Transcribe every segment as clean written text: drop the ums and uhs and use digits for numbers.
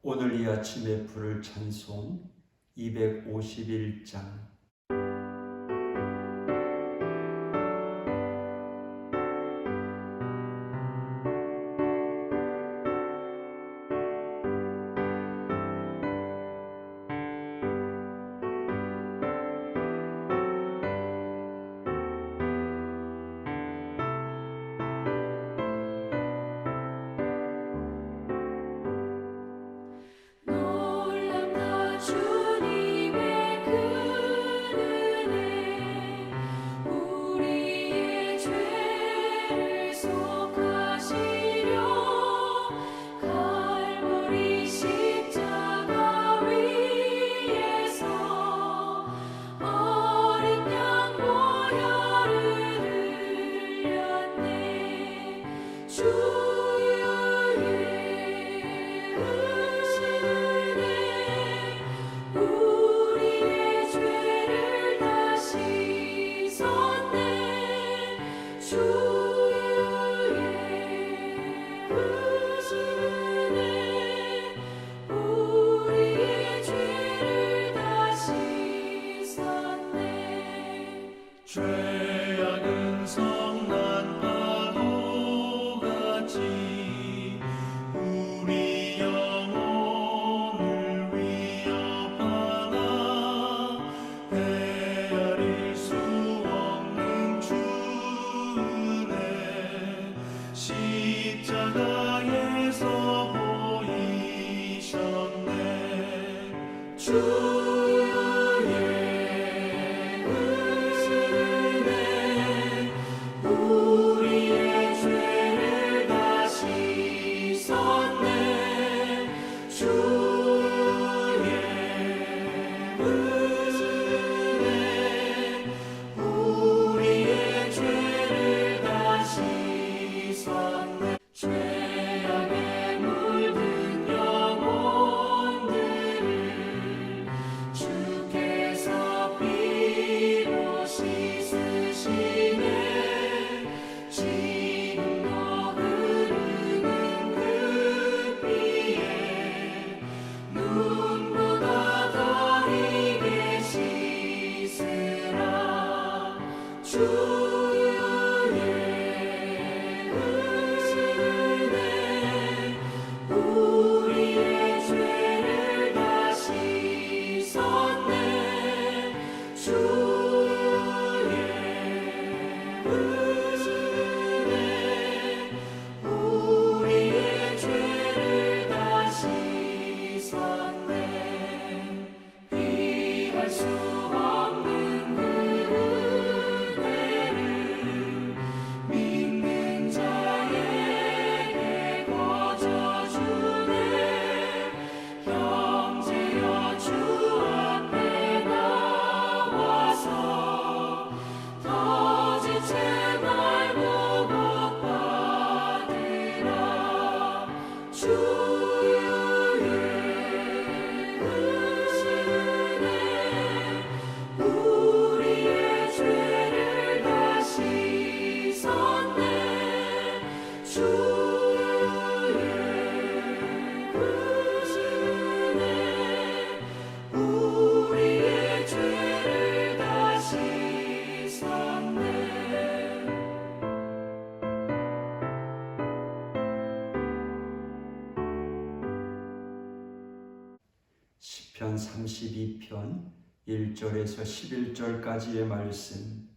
오늘 이 아침에 부를 찬송 251장. 죄악은 성난 파도같이 우리 영혼을 위협하나 헤아릴 수 없는 주은혜 십자가에서 보이셨네. 죄악에 물든 영혼들을 주께서 피로 씻으시네. 지금도 흐르는 그 피에 눈보다 더 희게 씻으라. 피할 수 없는 그 은혜를 믿는 자에게 거저주네. 형제여, 주 앞에 나와서 더 지체 말고 복 받으라. 우리의 죄를 다 씻었네. 주의 크시네. 우리의 죄를 다 씻었네. 시편 32편 1절에서 11절까지의 말씀.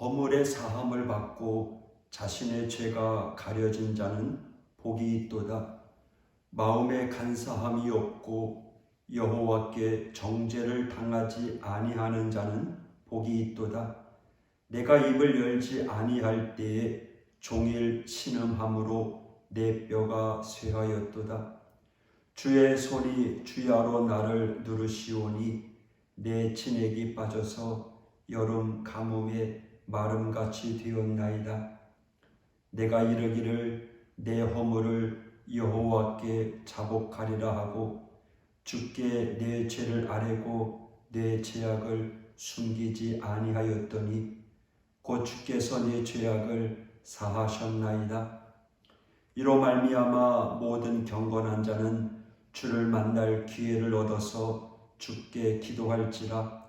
허물의 사함을 받고 자신의 죄가 가려진 자는 복이 있도다. 마음에 간사함이 없고 여호와께 정죄를 당하지 아니하는 자는 복이 있도다. 내가 입을 열지 아니할 때에 종일 신음함으로 내 뼈가 쇠하였도다. 주의 손이 주야로 나를 누르시오니 내 진액이 빠져서 여름 가뭄에 마름같이 되었나이다. 내가 이르기를 내 허물을 여호와께 자복하리라 하고 주께 내 죄를 아뢰고 내 죄악을 숨기지 아니하였더니 곧 주께서 내 죄악을 사하셨나이다. 이로 말미암아 모든 경건한 자는 주를 만날 기회를 얻어서 주께 기도할지라.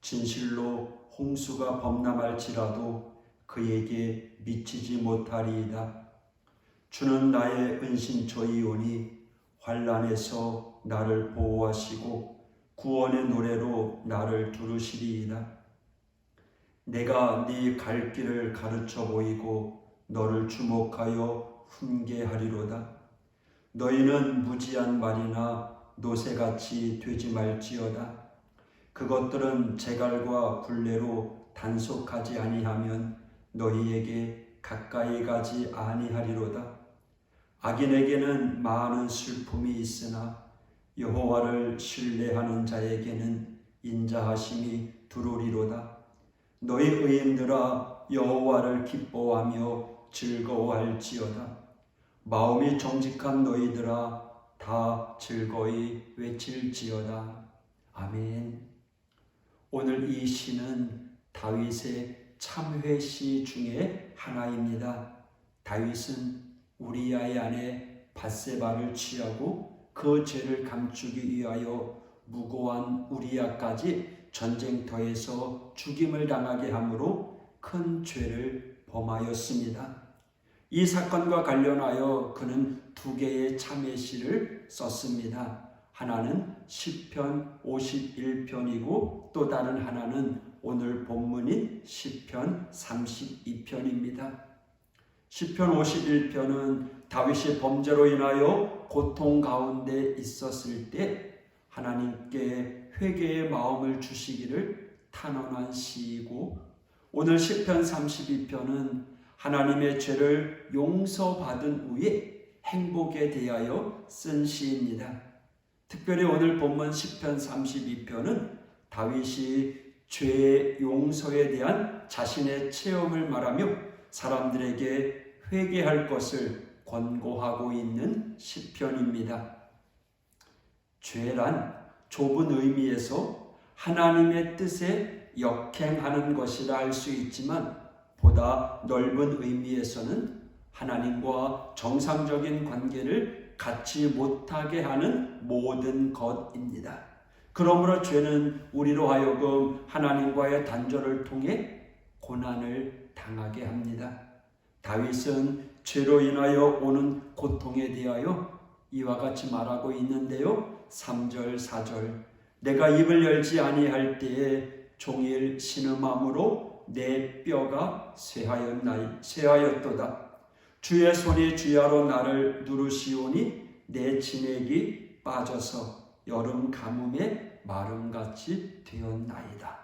진실로 홍수가 범람할지라도 그에게 미치지 못하리이다. 주는 나의 은신처이오니 환난에서 나를 보호하시고 구원의 노래로 나를 두르시리이다. 내가 네 갈 길을 가르쳐 보이고 너를 주목하여 훈계하리로다. 너희는 무지한 말이나 노새같이 되지 말지어다. 그것들은 제갈과 굴레로 단속하지 아니하면 너희에게 가까이 가지 아니하리로다. 악인에게는 많은 슬픔이 있으나 여호와를 신뢰하는 자에게는 인자하심이 두루리로다. 너희 의인들아 여호와를 기뻐하며 즐거워할지어다. 마음이 정직한 너희들아 다 즐거이 외칠지어다. 아멘. 오늘 이 시는 다윗의 참회시 중에 하나입니다. 다윗은 우리아의 아내 밧세바를 취하고 그 죄를 감추기 위하여 무고한 우리아까지 전쟁터에서 죽임을 당하게 함으로 큰 죄를 범하였습니다. 이 사건과 관련하여 그는 두 개의 참회시를 썼습니다. 하나는 시편 51편이고 또 다른 하나는 오늘 본문인 시편 32편입니다. 시편 51편은 다윗이 범죄로 인하여 고통 가운데 있었을 때 하나님께 회개의 마음을 주시기를 탄원한 시이고, 오늘 시편 32편은 하나님의 죄를 용서받은 후에 행복에 대하여 쓴 시입니다. 특별히 오늘 본문 시편 32편은 다윗이 죄의 용서에 대한 자신의 체험을 말하며 사람들에게 회개할 것을 권고하고 있는 시편입니다. 죄란 좁은 의미에서 하나님의 뜻에 역행하는 것이라 할 수 있지만 보다 넓은 의미에서는 하나님과 정상적인 관계를 갖지 못하게 하는 모든 것입니다. 그러므로 죄는 우리로 하여금 하나님과의 단절을 통해 고난을 당하게 합니다. 다윗은 죄로 인하여 오는 고통에 대하여 이와 같이 말하고 있는데요. 3절 4절 내가 입을 열지 아니할 때에 종일 신음함으로 내 뼈가 쇠하였도다. 주의 손이 주야로 나를 누르시오니 내 진액이 빠져서 여름 가뭄에 마름같이 되었나이다.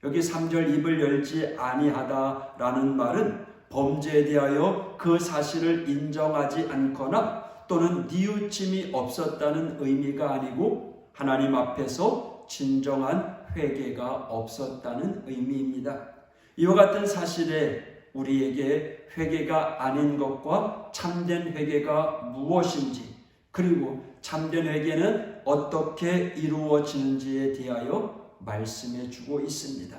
여기 3절 입을 열지 아니하다라는 말은 범죄에 대하여 그 사실을 인정하지 않거나 또는 뉘우침이 없었다는 의미가 아니고 하나님 앞에서 진정한 회개가 없었다는 의미입니다. 이와 같은 사실에 우리에게 회개가 아닌 것과 참된 회개가 무엇인지, 그리고 참된 회개는 어떻게 이루어지는지에 대하여 말씀해 주고 있습니다.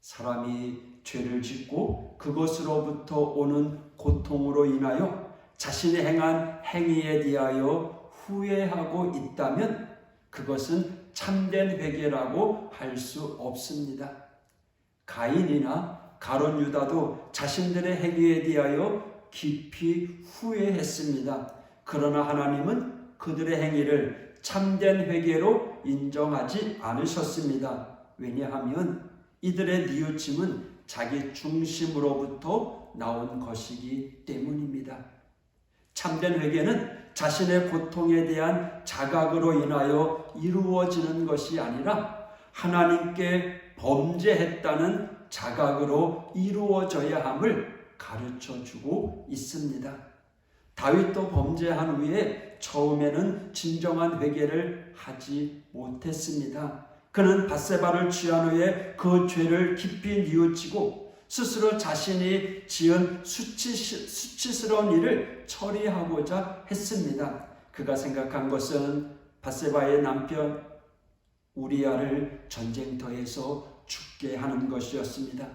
사람이 죄를 짓고 그것으로부터 오는 고통으로 인하여 자신이 행한 행위에 대하여 후회하고 있다면 그것은 참된 회개라고 할 수 없습니다. 가인이나 가룟 유다도 자신들의 행위에 대하여 깊이 후회했습니다. 그러나 하나님은 그들의 행위를 참된 회개로 인정하지 않으셨습니다. 왜냐하면 이들의 뉘우침은 자기 중심으로부터 나온 것이기 때문입니다. 참된 회개는 자신의 고통에 대한 자각으로 인하여 이루어지는 것이 아니라 하나님께 범죄했다는 자각으로 이루어져야 함을 가르쳐주고 있습니다. 다윗도 범죄한 후에 처음에는 진정한 회개를 하지 못했습니다. 그는 밧세바를 취한 후에 그 죄를 깊이 뉘우치고 스스로 자신이 지은 수치스러운 일을 처리하고자 했습니다. 그가 생각한 것은 밧세바의 남편 우리아를 전쟁터에서 죽게 하는 것이었습니다.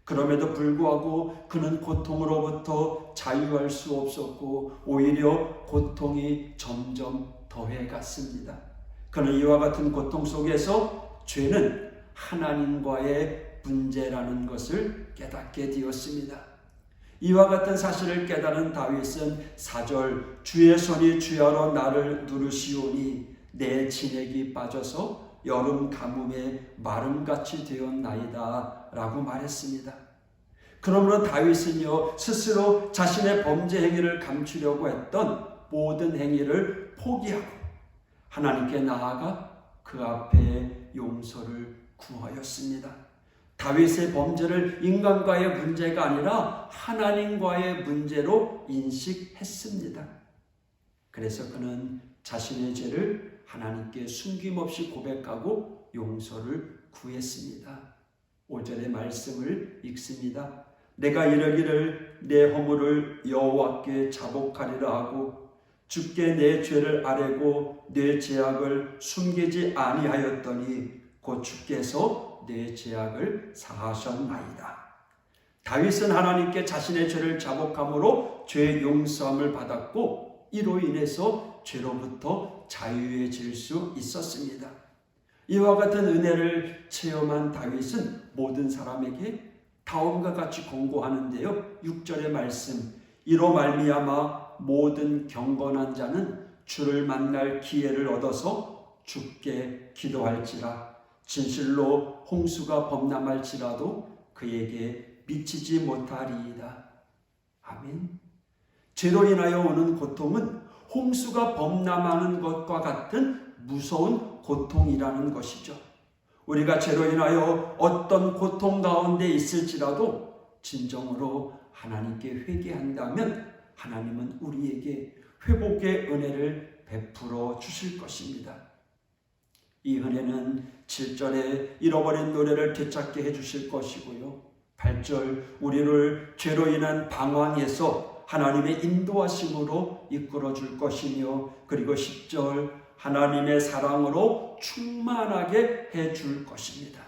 그럼에도 불구하고 그는 고통으로부터 자유할 수 없었고 오히려 고통이 점점 더해갔습니다. 그는 이와 같은 고통 속에서 죄는 하나님과의 문제라는 것을 깨닫게 되었습니다. 이와 같은 사실을 깨달은 다윗은 4절 주의 손이 주야로 나를 누르시오니 내 진액이 빠져서 여름 가뭄에 마름같이 되었나이다 라고 말했습니다. 그러므로 다윗은요 스스로 자신의 범죄 행위를 감추려고 했던 모든 행위를 포기하고 하나님께 나아가 그 앞에 용서를 구하였습니다. 다윗의 범죄를 인간과의 문제가 아니라 하나님과의 문제로 인식했습니다. 그래서 그는 자신의 죄를 하나님께 숨김없이 고백하고 용서를 구했습니다. 5절의 말씀을 읽습니다. 내가 이르기를 내 허물을 여호와께 자복하리라 하고 주께 내 죄를 아뢰고 내 죄악을 숨기지 아니하였더니 곧 주께서 내 죄악을 사하셨나이다. 다윗은 하나님께 자신의 죄를 자복함으로 죄 용서함을 받았고 이로 인해서 죄로부터 자유해질 수 있었습니다. 이와 같은 은혜를 체험한 다윗은 모든 사람에게 다음과 같이 권고하는데요. 6절의 말씀 이로 말미암아 모든 경건한 자는 주를 만날 기회를 얻어서 주께 기도할지라 진실로 홍수가 범람할지라도 그에게 미치지 못하리이다. 아멘. 죄로 인하여 오는 고통은 홍수가 범람하는 것과 같은 무서운 고통이라는 것이죠. 우리가 죄로 인하여 어떤 고통 가운데 있을지라도 진정으로 하나님께 회개한다면 하나님은 우리에게 회복의 은혜를 베풀어 주실 것입니다. 이 은혜는 7절에 잃어버린 노래를 되찾게 해주실 것이고요. 8절 우리를 죄로 인한 방황에서 하나님의 인도하심으로 이끌어 줄 것이며 그리고 10절 하나님의 사랑으로 충만하게 해줄 것입니다.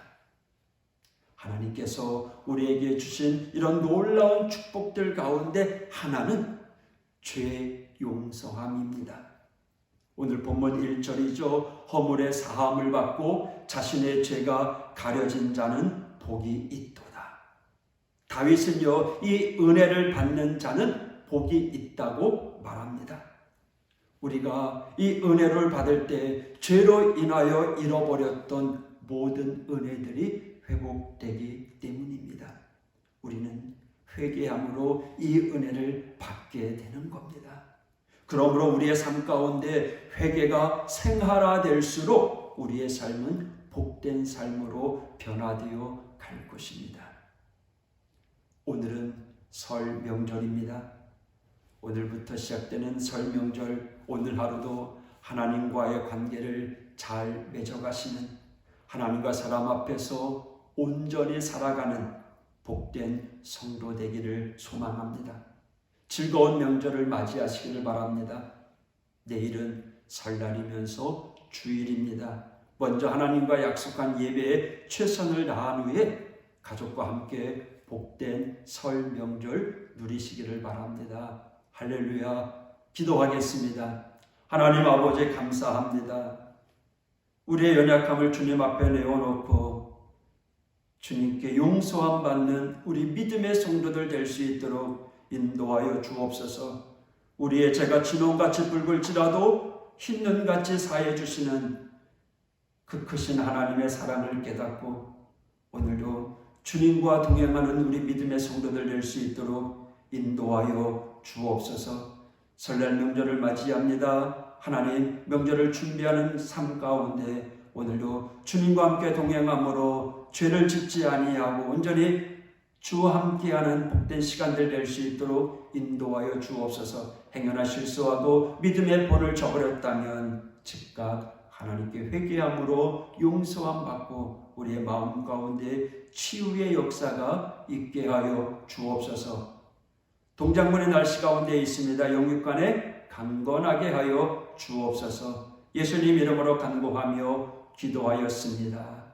하나님께서 우리에게 주신 이런 놀라운 축복들 가운데 하나는 죄 용서함입니다. 오늘 본문 1절이죠. 허물의 사함을 받고 자신의 죄가 가려진 자는 복이 있도다. 다윗은요 이 은혜를 받는 자는 복이 있다고 말합니다. 우리가 이 은혜를 받을 때 죄로 인하여 잃어버렸던 모든 은혜들이 회복되기 때문입니다. 우리는 회개함으로 이 은혜를 받게 되는 겁니다. 그러므로 우리의 삶 가운데 회개가 생활화될수록 우리의 삶은 복된 삶으로 변화되어 갈 것입니다. 오늘은 설 명절입니다. 오늘부터 시작되는 설 명절 오늘 하루도 하나님과의 관계를 잘 맺어가시는 하나님과 사람 앞에서 온전히 살아가는 복된 성도 되기를 소망합니다. 즐거운 명절을 맞이하시기를 바랍니다. 내일은 설날이면서 주일입니다. 먼저 하나님과 약속한 예배에 최선을 다한 후에 가족과 함께 복된 설 명절 누리시기를 바랍니다. 할렐루야. 기도하겠습니다. 하나님 아버지 감사합니다. 우리의 연약함을 주님 앞에 내어놓고 주님께 용서함 받는 우리 믿음의 성도들 될 수 있도록 인도하여 주옵소서. 우리의 죄가 진홍같이 붉을지라도 흰 눈같이 사해 주시는 그 크신 하나님의 사랑을 깨닫고 오늘도 주님과 동행하는 우리 믿음의 성도들 될 수 있도록 인도하여 주옵소서. 설날 명절을 맞이합니다. 하나님 명절을 준비하는 삶 가운데 오늘도 주님과 함께 동행함으로 죄를 짓지 아니하고 온전히 주와 함께하는 복된 시간들 될 수 있도록 인도하여 주옵소서. 행여나 실수하고 믿음의 본을 저버렸다면 즉각 하나님께 회개함으로 용서함 받고 우리의 마음 가운데 치유의 역사가 있게 하여 주옵소서. 동장문의 날씨 가운데 있습니다. 영육간에 강건하게 하여 주옵소서. 예수님 이름으로 간구하며 기도하였습니다.